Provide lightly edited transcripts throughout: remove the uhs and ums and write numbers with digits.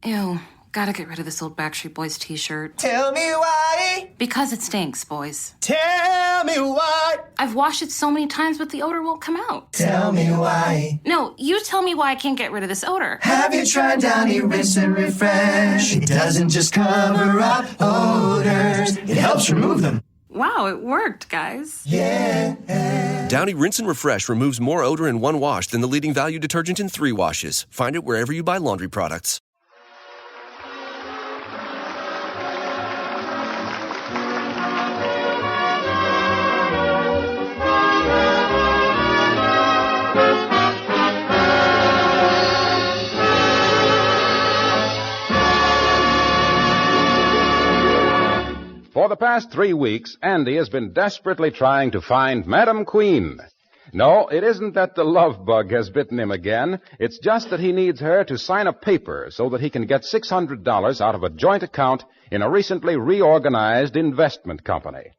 Ew, gotta get rid of this old Backstreet Boys t-shirt. Tell me why. Because it stinks, boys. Tell me why. I've washed it so many times, but the odor won't come out. Tell me why. No, you tell me why I can't get rid of this odor. Have you tried Downy Rinse and Refresh? It doesn't just cover up odors, it helps remove them. Wow, it worked, guys. Yeah. Downy Rinse and Refresh removes more odor in one wash than the leading value detergent in 3 washes. Find it wherever you buy laundry products. For the past 3 weeks, Andy has been desperately trying to find Madam Queen. No, it isn't that the love bug has bitten him again. It's just that he needs her to sign a paper so that he can get $600 out of a joint account in a recently reorganized investment company.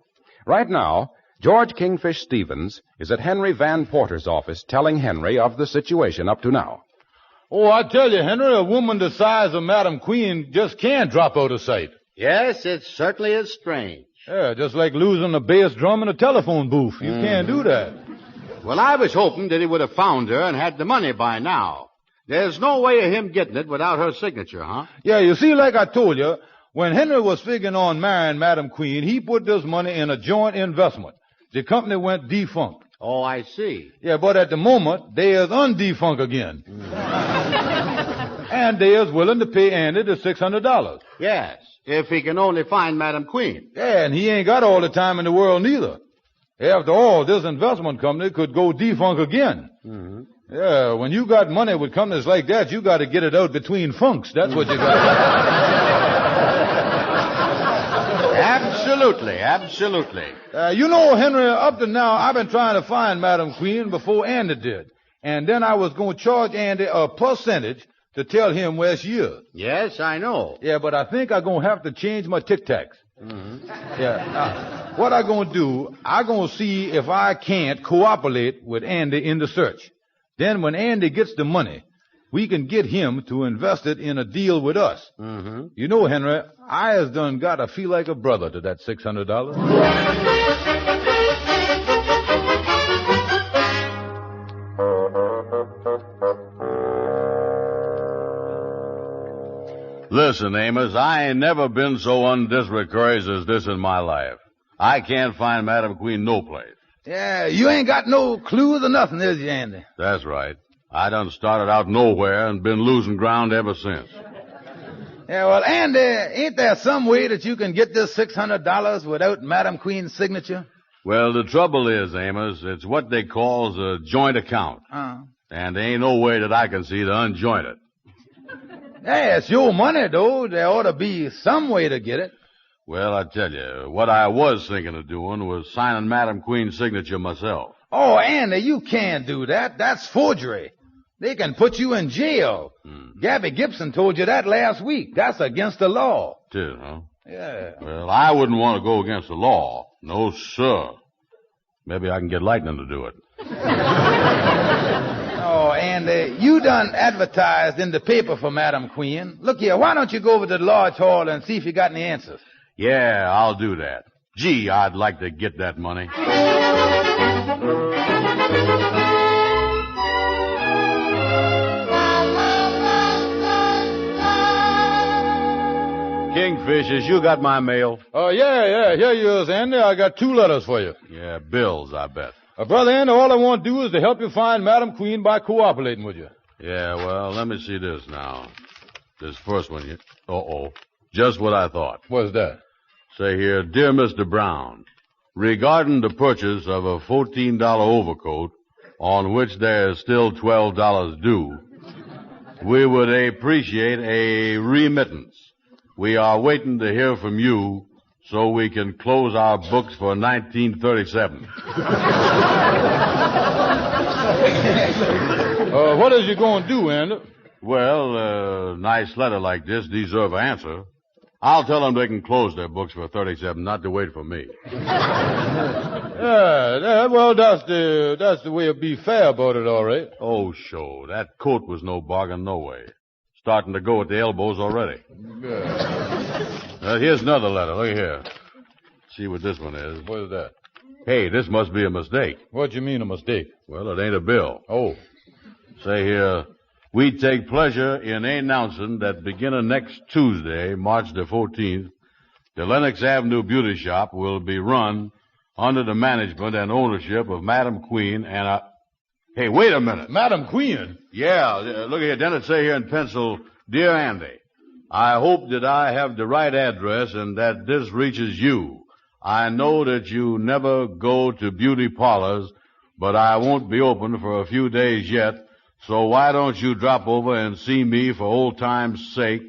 Right now, George Kingfish Stevens is at Henry Van Porter's office telling Henry of the situation up to now. Oh, I tell you, Henry, a woman the size of Madam Queen just can't drop out of sight. Yes, it certainly is strange. Yeah, just like losing a bass drum in a telephone booth. You can't do that. Well, I was hoping that he would have found her and had the money by now. There's no way of him getting it without her signature, huh? Yeah, you see, like I told you, when Henry was figuring on marrying Madam Queen, he put this money in a joint investment. The company went defunct. Oh, I see. Yeah, but at the moment, they is undefunct again. And they is willing to pay Andy the $600. Yes, if he can only find Madam Queen. Yeah, and he ain't got all the time in the world neither. After all, this investment company could go defunct again. Mm-hmm. Yeah, when you got money with companies like that, you got to get it out between funks. That's what you got. Absolutely, absolutely. You know, Henry, up to now, I've been trying to find Madam Queen before Andy did. And then I was going to charge Andy a percentage to tell him where she is. Yes, I know. Yeah, but I think I'm going to have to change my tic-tacs. Mm-hmm. Yeah. What I'm going to do, I'm going to see if I can't cooperate with Andy in the search. Then when Andy gets the money, we can get him to invest it in a deal with us. Mm-hmm. You know, Henry, I has done got to feel like a brother to that $600. Listen, Amos, I ain't never been so undiscouraged as this in my life. I can't find Madam Queen no place. Yeah, you ain't got no clues or nothing, is you, Andy? That's right. I done started out nowhere and been losing ground ever since. Yeah, well, Andy, ain't there some way that you can get this $600 without Madam Queen's signature? Well, the trouble is, Amos, it's what they calls a joint account. And there ain't no way that I can see to unjoint it. Yeah, it's your money, though. There ought to be some way to get it. Well, I tell you, what I was thinking of doing was signing Madam Queen's signature myself. Oh, Andy, you can't do that. That's forgery. They can put you in jail. Gabby Gibson told you that last week. That's against the law. It is, huh? Yeah. Well, I wouldn't want to go against the law. No, sir. Maybe I can get Lightning to do it. Oh, Andy, you done advertised in the paper for Madam Queen. Look here, why don't you go over to the Lodge Hall and see if you got any answers? Yeah, I'll do that. Gee, I'd like to get that money. Kingfishers, you got my mail? Oh, yeah, here you is, Andy. I got 2 letters for you. Yeah, bills, I bet. Brother Andy, all I want to do is to help you find Madam Queen by cooperating with you. Yeah, well, let me see this now. This first one here. Uh-oh. Just what I thought. What's that? Say here, Dear Mr. Brown, regarding the purchase of a $14 overcoat on which there is still $12 due, we would appreciate a remittance. We are waiting to hear from you so we can close our books for 1937. What is you going to do, Andy? Well, a nice letter like this deserves an answer. I'll tell them they can close their books for 37, not to wait for me. Yeah, well, that's the way to be fair about it, all right. Oh, sure. That coat was no bargain, no way. starting to go at the elbows already. Here's another letter. Look here. See what this one is. What is that? Hey, this must be a mistake. What do you mean a mistake? Well, it ain't a bill. Oh. Say here, we take pleasure in announcing that beginning next Tuesday, March the 14th, the Lenox Avenue Beauty Shop will be run under the management and ownership of Madam Queen and Hey, wait a minute. Madam Queen? Yeah, look here. Didn't it say here in pencil, Dear Andy, I hope that I have the right address and that this reaches you. I know that you never go to beauty parlors, but I won't be open for a few days yet, so why don't you drop over and see me for old time's sake?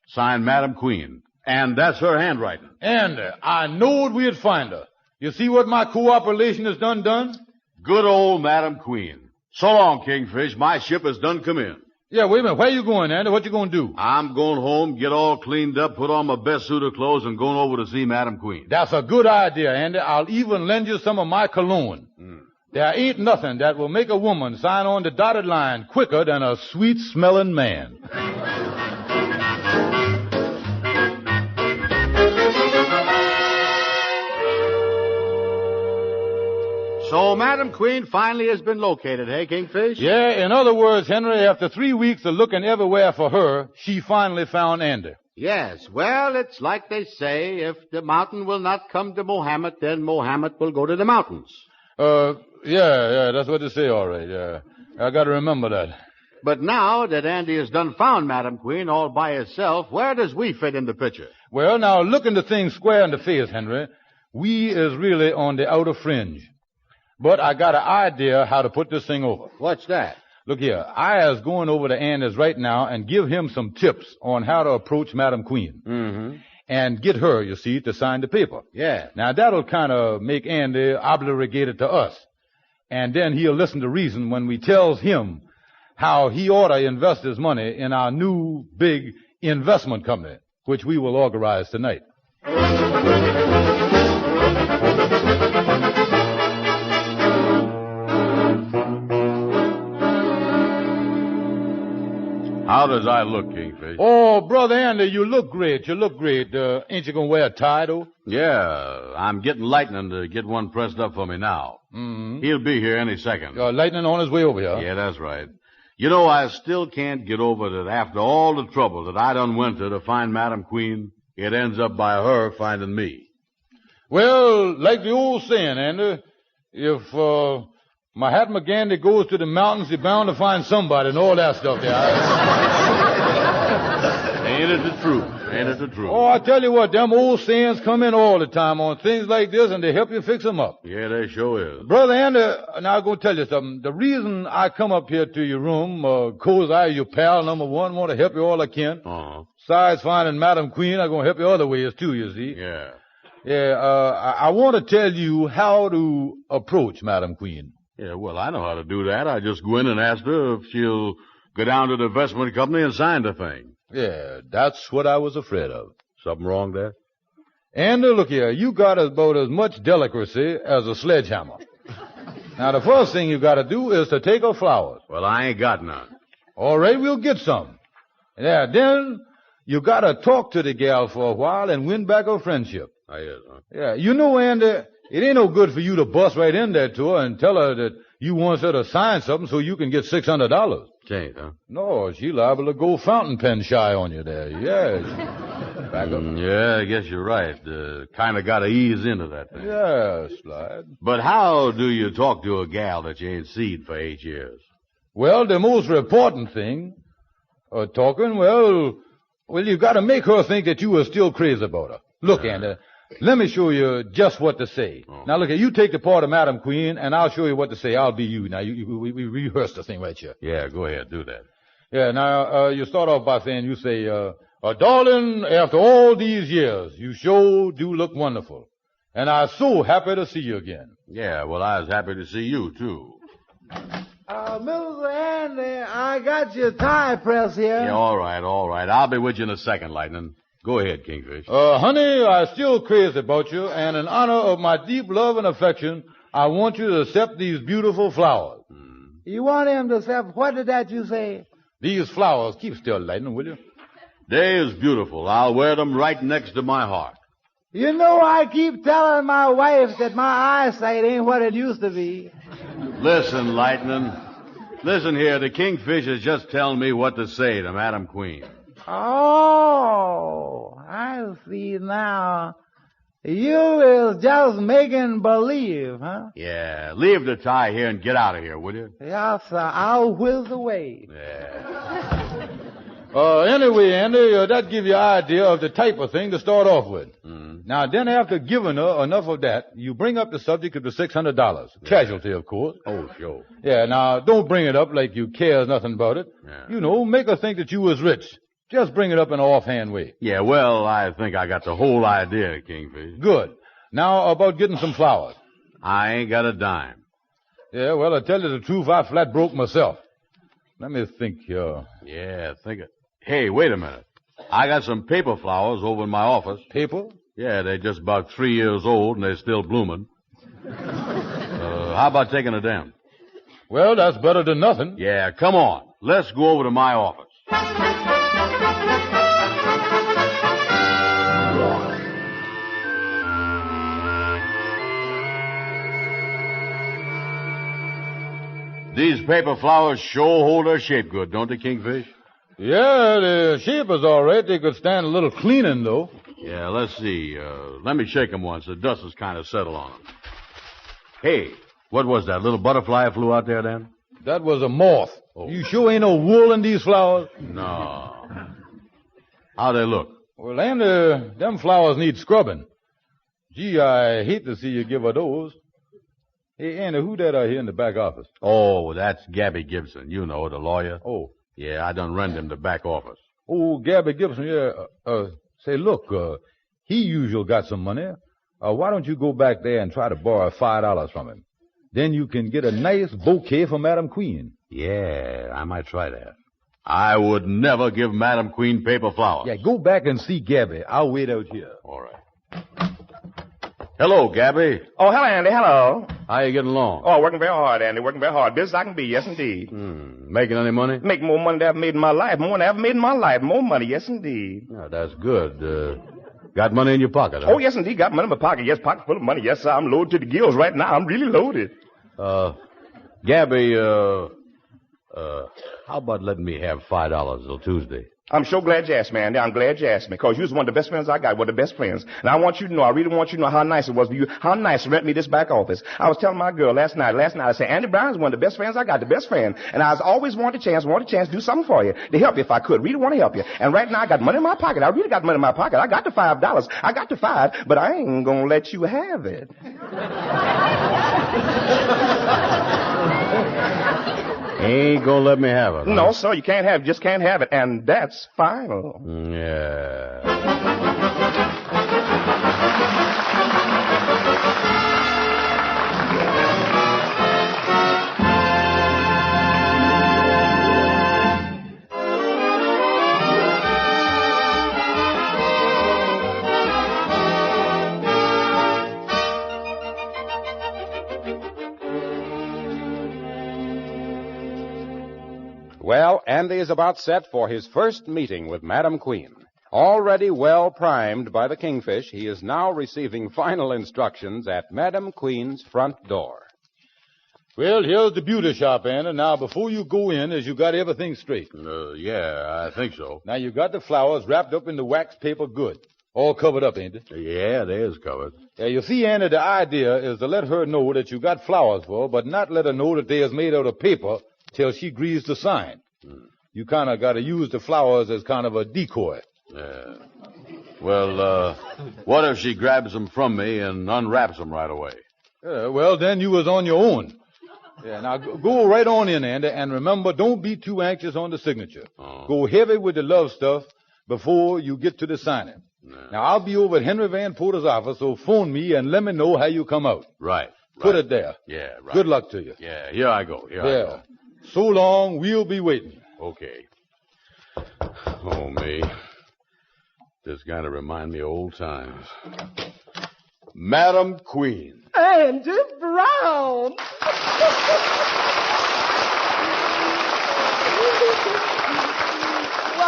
Signed, Madam Queen. And that's her handwriting. Andy, I knowed we'd find her. You see what my cooperation has done? Good old Madam Queen. So long, Kingfish. My ship has done come in. Yeah, wait a minute. Where you going, Andy? What you going to do? I'm going home, get all cleaned up, put on my best suit of clothes, and going over to see Madam Queen. That's a good idea, Andy. I'll even lend you some of my cologne. There ain't nothing that will make a woman sign on the dotted line quicker than a sweet-smelling man. So Madam Queen finally has been located, hey, Kingfish? Yeah, in other words, Henry, after 3 weeks of looking everywhere for her, she finally found Andy. Yes. Well, it's like they say, if the mountain will not come to Mohammed, then Mohammed will go to the mountains. Yeah, that's what they say, all right, yeah. I gotta remember that. But now that Andy has done found Madam Queen all by herself, where does we fit in the picture? Well, now, looking the thing square in the face, Henry, we is really on the outer fringe. But I got an idea how to put this thing over. What's that? Look here, I is going over to Andy's right now and give him some tips on how to approach Madam Queen. Mm-hmm. And get her, you see, to sign the paper. Yeah. Now, that'll kind of make Andy obligated to us. And then he'll listen to reason when we tells him how he ought to invest his money in our new big investment company, which we will organize tonight. How does I look, Kingfish? Oh, Brother Andy, you look great. Ain't you going to wear a tie, though? Yeah, I'm getting Lightning to get one pressed up for me now. Mm-hmm. He'll be here any second. Lightning on his way over here. Yeah, that's right. You know, I still can't get over that after all the trouble that I done went to find Madam Queen, it ends up by her finding me. Well, like the old saying, Andy, if Mahatma Gandhi goes to the mountains, he's bound to find somebody and all that stuff there. Ain't it the truth? Ain't it the truth? Oh, I tell you what, them old sayings come in all the time on things like this, and they help you fix them up. Yeah, they sure is. Brother Andy, now I'm going to tell you something. The reason I come up here to your room, 'cause I, your pal, number one, want to help you all I can. Uh-huh. Besides finding Madam Queen, I'm going to help you other ways, too, you see. Yeah. Yeah, I want to tell you how to approach Madam Queen. Yeah, well, I know how to do that. I just go in and ask her if she'll go down to the investment company and sign the thing. Yeah, that's what I was afraid of. Something wrong there? And look here, you got about as much delicacy as a sledgehammer. Now, the first thing you got to do is to take her flowers. Well, I ain't got none. All right, we'll get some. Yeah, then you got to talk to the gal for a while and win back her friendship. I is, huh? Yeah, you know, Andy, it ain't no good for you to bust right in there to her and tell her that you want her to sign something so you can get $600. Ain't, huh? No, she liable to go fountain pen shy on you there. Yeah. Back up. Yeah, I guess you're right. Kind of got to ease into that thing. Yeah, slide. But how do you talk to a gal that you ain't seen for 8 years? Well, the most important thing, talking, well, you got to make her think that you are still crazy about her. Look, Andy, let me show you just what to say. Oh. Now, look, you take the part of Madam Queen, and I'll show you what to say. I'll be you. Now, we rehearse the thing right here. Yeah, go ahead, do that. Yeah, now, you start off by saying, you say, darling, after all these years, you sure do look wonderful. And I'm so happy to see you again. Yeah, well, I was happy to see you, too. Mrs. Andy, I got your tie press here. Yeah, all right. I'll be with you in a second, Lightning. Go ahead, Kingfish. Honey, I'm still crazy about you, and in honor of my deep love and affection, I want you to accept these beautiful flowers. You want him to accept, what did that you say? These flowers, keep still, Lightning, will you? They is beautiful. I'll wear them right next to my heart. You know, I keep telling my wife that my eyesight ain't what it used to be. Listen, Lightning. Listen here, the Kingfish is just telling me what to say to Madam Queen. Oh, I see now. You is just making believe, huh? Yeah, leave the tie here and get out of here, will you? Yes, sir. I'll whiz away. Yeah. Anyway, Andy, that give you an idea of the type of thing to start off with. Now, then after giving her enough of that, you bring up the subject of the $600. Casualty, of course. Oh, sure. Yeah, now, don't bring it up like you cares nothing about it. Yeah. You know, make her think that you was rich. Just bring it up in an offhand way. Yeah, well, I think I got the whole idea, Kingfish. Good. Now, about getting some flowers. I ain't got a dime. Yeah, well, I tell you the truth, I flat broke myself. Let me think here. Yeah, think it. Hey, wait a minute. I got some paper flowers over in my office. Paper? Yeah, they're just about 3 years old and they're still blooming. How about taking a them? Well, that's better than nothing. Yeah, come on. Let's go over to my office. These paper flowers sure hold their shape good, don't they, Kingfish? Yeah, the shape is all right. They could stand a little cleaning, though. Yeah, let's see. Let me shake them once. The dust has kind of settled on them. Hey, what was that? Little butterfly flew out there then? That was a moth. Oh. You sure ain't no wool in these flowers? No. How they look? Well, Andy, them flowers need scrubbing. Gee, I hate to see you give her those. Hey, Andy, who that here in the back office? Oh, that's Gabby Gibson. You know, the lawyer. Oh. Yeah, I done rent him the back office. Oh, Gabby Gibson, yeah. Say, look, he usually got some money. Why don't you go back there and try to borrow $5 from him? Then you can get a nice bouquet for Madam Queen. Yeah, I might try that. I would never give Madam Queen paper flowers. Yeah, go back and see Gabby. I'll wait out here. All right. Hello, Gabby. Oh, hello, Andy. Hello. How you getting along? Oh, working very hard, Andy. Working very hard. Business I can be. Yes, indeed. Making any money? Make more money than I've made in my life. More than I've ever made in my life. More money. Yes, indeed. Yeah, that's good. Got money in your pocket, huh? Oh, yes, indeed. Got money in my pocket. Yes, pocket full of money. Yes, sir. I'm loaded to the gills right now. I'm really loaded. Gabby, how about letting me have $5 till Tuesday? I'm so glad you asked me, Andy. I'm glad you asked me, because you was one of the best friends I got. One of the best friends. And I want you to know, I really want you to know how nice it was for you, how nice to rent me this back office. I was telling my girl last night, I said, Andy Brown is one of the best friends I got, the best friend. And I was always wanted a chance to do something for you, to help you if I could. Really want to help you. And right now I got money in my pocket. I really got money in my pocket. I got the $5. I got the $5, but I ain't gonna let you have it. Ain't gonna let me have it, huh? No, sir, you can't have it. Just can't have it. And that's final. Yeah. Well, Andy is about set for his first meeting with Madam Queen. Already well primed by the Kingfish, he is now receiving final instructions at Madam Queen's front door. Well, here's the beauty shop, Andy. Now, before you go in, as you got everything straight. Yeah, I think so. Now, you got the flowers wrapped up in the wax paper good. All covered up, ain't it? Yeah, they is covered. Yeah, you see, Andy, the idea is to let her know that you got flowers for her, but not let her know that they is made out of paper till she agrees to sign. You kind of got to use the flowers as kind of a decoy. Yeah. Well, what if she grabs them from me and unwraps them right away? Well, then you was on your own. Yeah, now go right on in, Andy, and remember, don't be too anxious on the signature. Oh. Go heavy with the love stuff before you get to the signing. Yeah. Now, I'll be over at Henry Van Porter's office, so phone me and let me know how you come out. Right. Put it there. Yeah, right. Good luck to you. Yeah, here I go. Here I go. So long, we'll be waiting. Okay. Oh, me. This kind of remind me of old times. Madam Queen. Andy Brown.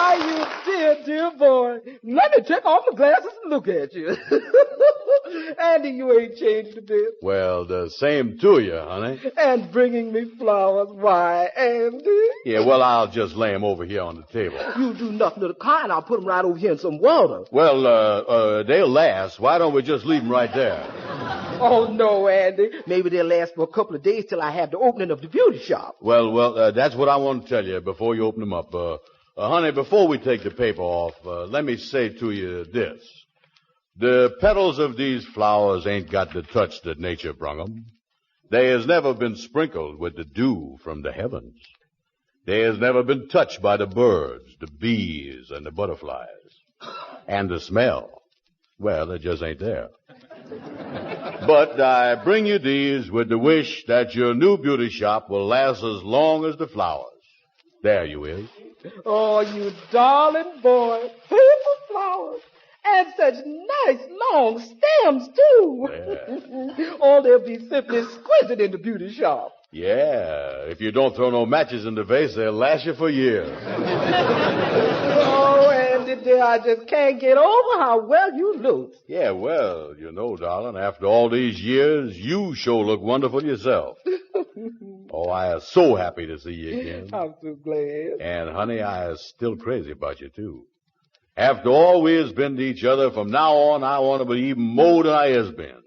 Why, you dear boy. Let me take off my glasses and look at you. Andy, you ain't changed a bit. Well, the same to you, honey. And bringing me flowers. Why, Andy? Yeah, well, I'll just lay 'em over here on the table. You do nothing to the kind. I'll put 'em right over here in some water. Well, they'll last. Why don't we just leave 'em right there? Oh, no, Andy. Maybe they'll last for a couple of days till I have the opening of the beauty shop. Well, that's what I want to tell you before you open them up. Honey, before we take the paper off, let me say to you this. The petals of these flowers ain't got the touch that nature brung 'em. They has never been sprinkled with the dew from the heavens. They has never been touched by the birds, the bees, and the butterflies. And the smell, well, it just ain't there. But I bring you these with the wish that your new beauty shop will last as long as the flowers. There you is. Oh, you darling boy. Paper flowers. And such nice long stems, too. Yeah. Oh, they'll be simply exquisite in the beauty shop. Yeah, if you don't throw no matches in the vase, they'll last you for years. Oh, Andy, dear, I just can't get over how well you look. Yeah, well, you know, darling, after all these years, you sure look wonderful yourself. Oh, I am so happy to see you again. I'm so glad. And, honey, I is still crazy about you, too. After all we has been to each other, from now on, I want to be even more than I has been.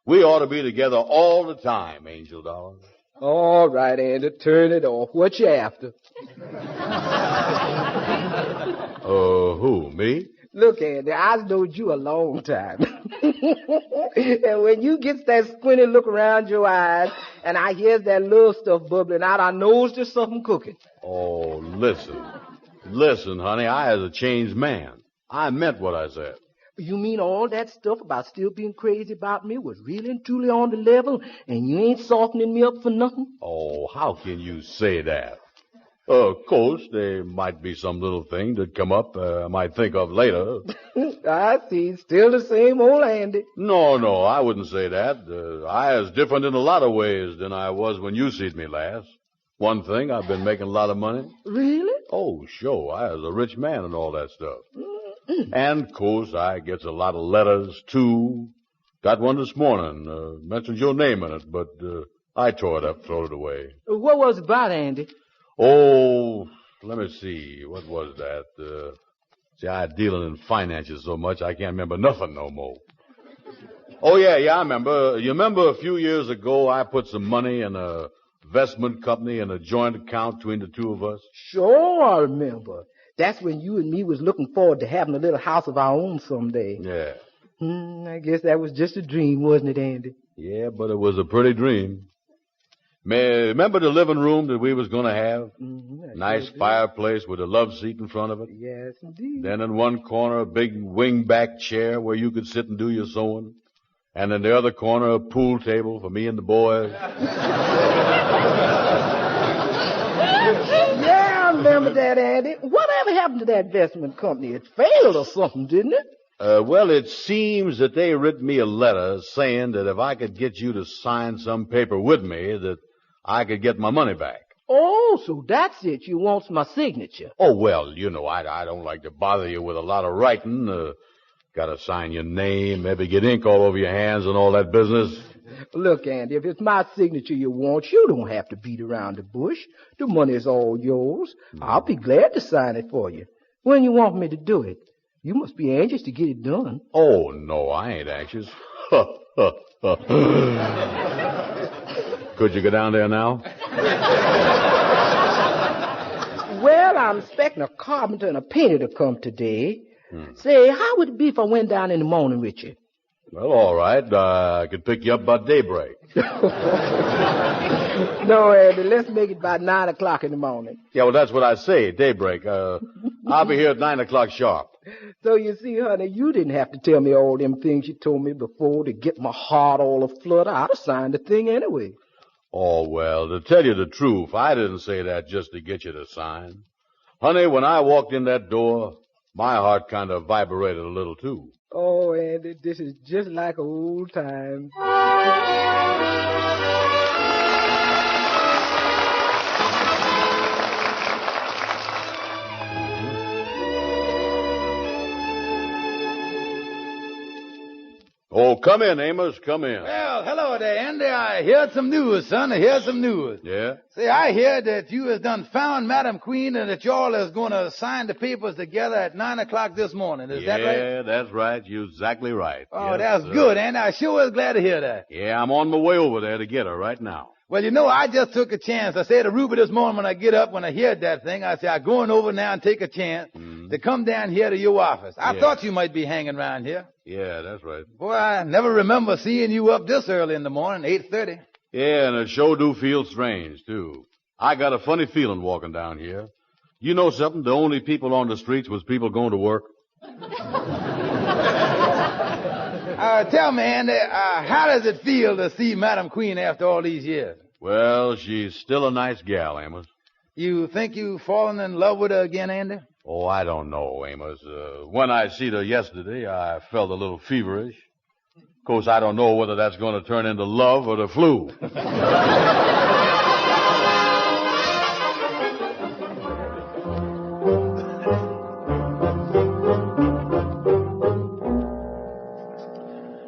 We ought to be together all the time, Angel, darling. All right, Andy, turn it off. What you after? Who, me? Look, Andy, I've known you a long time. And when you get that squinty look around your eyes, and I hears that little stuff bubbling out, I knows there's something cooking. Oh, listen. Listen, honey, I is a changed man. I meant what I said. You mean all that stuff about still being crazy about me was really and truly on the level, and you ain't softening me up for nothing? Oh, how can you say that? Of course, there might be some little thing that come up I might think of later. I see. Still the same old Andy. No, I wouldn't say that. I is different in a lot of ways than I was when you seen me last. One thing, I've been making a lot of money. Really? Oh, sure. I was a rich man and all that stuff. And, of course, I gets a lot of letters, too. Got one this morning. Mentioned your name in it, but I tore it up, threw it away. What was it about, Andy? Oh, let me see. What was that? See, I'm dealing in finances so much I can't remember nothing no more. Oh, yeah, I remember. You remember a few years ago I put some money in a investment company in a joint account between the two of us? Sure, I remember. That's when you and me was looking forward to having a little house of our own someday. Yeah. I guess that was just a dream, wasn't it, Andy? Yeah, but it was a pretty dream. Remember the living room that we was going to have? Nice fireplace with a love seat in front of it? Yes, indeed. Then in one corner, a big wing-back chair where you could sit and do your sewing. And in the other corner, a pool table for me and the boys. Yeah, I remember that, Andy. Whatever happened to that investment company? It failed or something, didn't it? Well, it seems that they written me a letter saying that if I could get you to sign some paper with me, that I could get my money back. Oh, so that's it. You want my signature. Oh, well, you know, I don't like to bother you with a lot of writing. Gotta sign your name, maybe get ink all over your hands and all that business. Look, Andy, if it's my signature you want, you don't have to beat around the bush. The money's all yours. I'll be glad to sign it for you. When you want me to do it? You must be anxious to get it done. Oh, no, I ain't anxious. Could you go down there now? Well, I'm expecting a carpenter and a painter to come today. Say, how would it be if I went down in the morning with you? Well, all right. I could pick you up by daybreak. No, Andy, let's make it about 9 o'clock in the morning. Yeah, well, that's what I say, daybreak. I'll be here at 9 o'clock sharp. So you see, honey, you didn't have to tell me all them things you told me before to get my heart all aflutter. I'd have signed the thing anyway. Oh, well, to tell you the truth, I didn't say that just to get you to sign. Honey, when I walked in that door, my heart kind of vibrated a little, too. Oh, Andy, this is just like old times. Oh, come in, Amos. Come in. Well, hello there, Andy. I heard some news, son. I heard some news. Yeah? Say, I hear that you has done found Madam Queen and that y'all is going to sign the papers together at 9 o'clock this morning. Is that right? Yeah, that's right. You're exactly right. Oh, Yes, that's sir. good, Andy. I sure was glad to hear that. Yeah, I'm on my way over there to get her right now. Well, you know, I just took a chance. I said to Ruby this morning when I get up, when I heard that thing, I said, I'm going over now and take a chance to come down here to your office. I thought you might be hanging around here. Yeah, that's right. Boy, I never remember seeing you up this early in the morning, 8:30. Yeah, and it sure do feel strange, too. I got a funny feeling walking down here. You know something? The only people on the streets was people going to work. Tell me, Andy, how does it feel to see Madam Queen after all these years? Well, she's still a nice gal, Amos. You think you've fallen in love with her again, Andy? Oh, I don't know, Amos. When I seen her yesterday, I felt a little feverish. Of course, I don't know whether that's going to turn into love or the flu.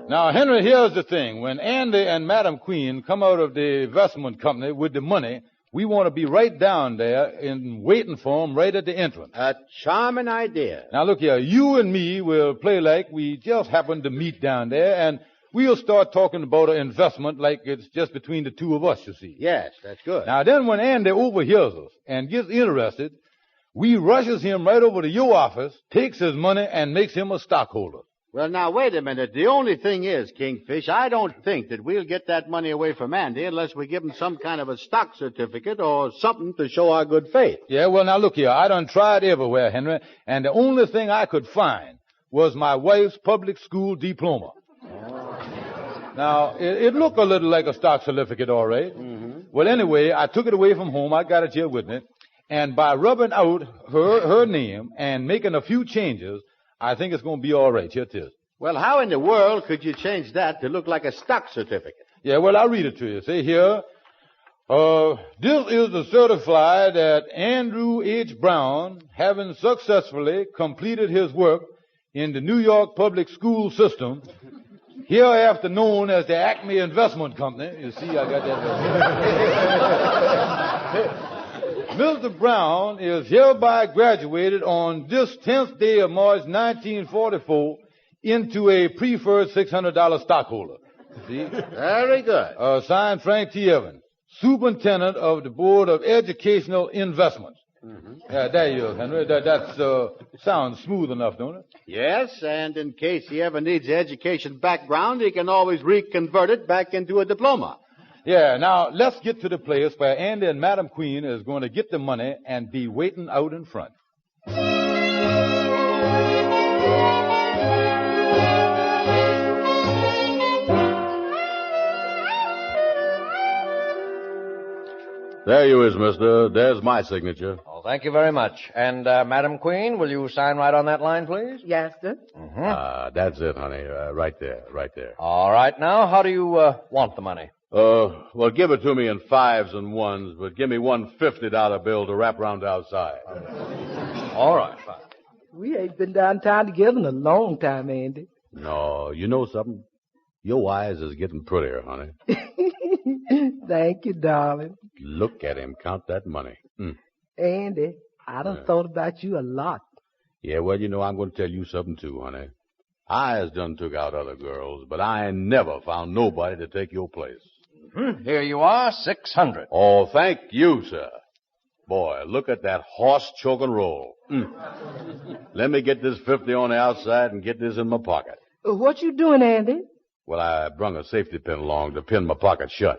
Now, Henry, here's the thing. When Andy and Madam Queen come out of the investment company with the money, we want to be right down there and waiting for them right at the entrance. A charming idea. Now, look here. You and me will play like we just happened to meet down there, and we'll start talking about an investment like it's just between the two of us, you see. Yes, that's good. Now, then when Andy overhears us and gets interested, we rushes him right over to your office, takes his money, and makes him a stockholder. Well, now, wait a minute. The only thing is, Kingfish, I don't think that we'll get that money away from Andy unless we give him some kind of a stock certificate or something to show our good faith. Yeah, well, now, look here. I done tried everywhere, Henry, and the only thing I could find was my wife's public school diploma. Now, it looked a little like a stock certificate, all right. Mm-hmm. Well, anyway, I took it away from home. I got it here with me. And by rubbing out her name and making a few changes, I think it's going to be all right. Here it is. Well, how in the world could you change that to look like a stock certificate? Yeah, well, I'll read it to you. See here. This is to certify that Andrew H. Brown, having successfully completed his work in the New York public school system, hereafter known as the Acme Investment Company. You see, I got that. Mr. Brown is hereby graduated on this 10th day of March 1944 into a preferred $600 stockholder. See? Very good. Signed Frank T. Evans, Superintendent of the Board of Educational Investments. Mm-hmm. Yeah, there you go, Henry. That sounds smooth enough, don't it? Yes, and in case he ever needs an education background, he can always reconvert it back into a diploma. Yeah, now let's get to the place where Andy and Madam Queen is going to get the money and be waiting out in front. There you is, mister. There's my signature. Oh, thank you very much. And, Madam Queen, will you sign right on that line, please? Yes, sir. Mm-hmm. That's it, honey. Right there. All right, now, how do you, want the money? Well, give it to me in 5s and 1s, but give me one $50 bill to wrap around outside. All right, fine. We ain't been downtown together in a long time, Andy. No, you know something? Your eyes is getting prettier, honey. Thank you, darling. Look at him count that money. Andy, I done thought about you a lot. Yeah, well, you know, I'm going to tell you something, too, honey. I has done took out other girls, but I ain't never found nobody to take your place. Mm-hmm. Here you are, 600. Oh, thank you, sir. Boy, look at that horse choking roll. Let me get this 50 on the outside and get this in my pocket. What you doing, Andy? Well, I brung a safety pin along to pin my pocket shut.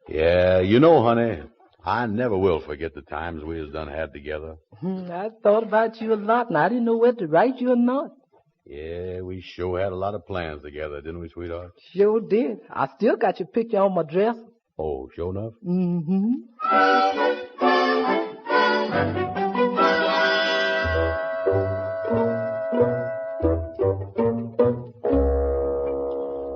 Yeah, you know, honey, I never will forget the times we has done had together. I thought about you a lot, and I didn't know whether to write you or not. Yeah, we sure had a lot of plans together, didn't we, sweetheart? Sure did. I still got your picture on my dress. Oh, sure enough? Mm-hmm.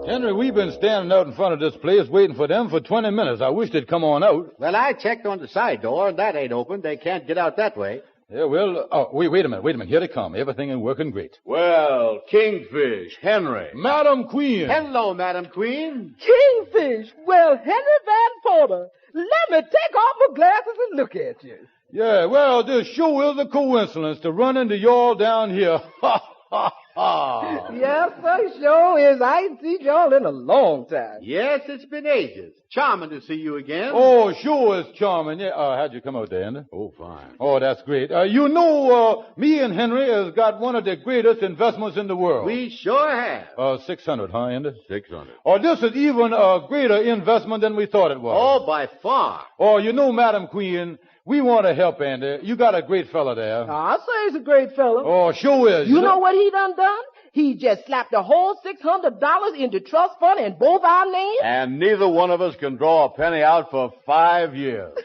Henry, we've been standing out in front of this place waiting for them for 20 minutes. I wish they'd come on out. Well, I checked on the side door, and that ain't open. They can't get out that way. Yeah, well, wait a minute. Here they come. Everything is working great. Well, Kingfish, Henry. Madam Queen. Hello, Madam Queen. Kingfish! Well, Henry Van Porter, let me take off my glasses and look at you. Yeah, well, this sure is a coincidence to run into y'all down here. Ha, ha, ha. Yes, sir, sure is. I ain't seen y'all in a long time. Yes, it's been ages. Charming to see you again. Oh, sure is charming. Yeah, how'd you come out there, Andy? Oh, fine. Oh, that's great. Me and Henry has got one of the greatest investments in the world. We sure have. 600, huh, Andy? 600. Oh, this is even a greater investment than we thought it was. Oh, by far. Oh, you know, Madam Queen, we want to help Andy. You got a great fella there. I say he's a great fella. Oh, sure is. You know what he done? He just slapped the whole $600 into trust fund in both our names. And neither one of us can draw a penny out for 5 years.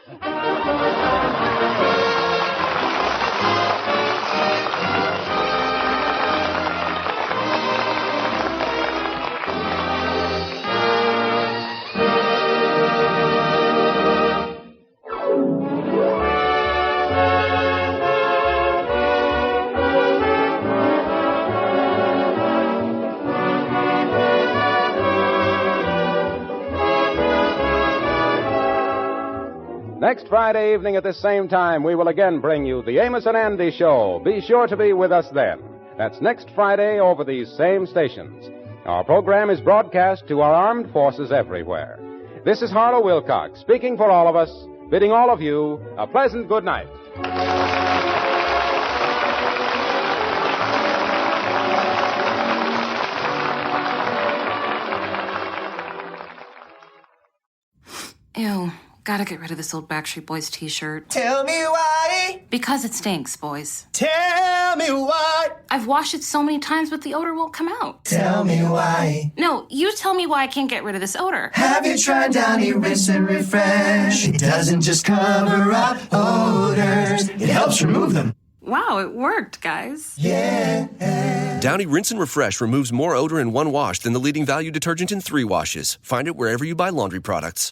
Next Friday evening at this same time, we will again bring you the Amos and Andy Show. Be sure to be with us then. That's next Friday over these same stations. Our program is broadcast to our armed forces everywhere. This is Harlow Wilcox, speaking for all of us, bidding all of you a pleasant good night. Ew. Gotta get rid of this old Backstreet Boys t-shirt. Tell me why. Because it stinks, boys. Tell me why. I've washed it so many times, but the odor won't come out. Tell me why. No, you tell me why I can't get rid of this odor. Have you tried Downy Rinse and Refresh? It doesn't just cover up odors. It helps remove them. Wow, it worked, guys. Yeah. Downy Rinse and Refresh removes more odor in one wash than the leading value detergent in 3 washes. Find it wherever you buy laundry products.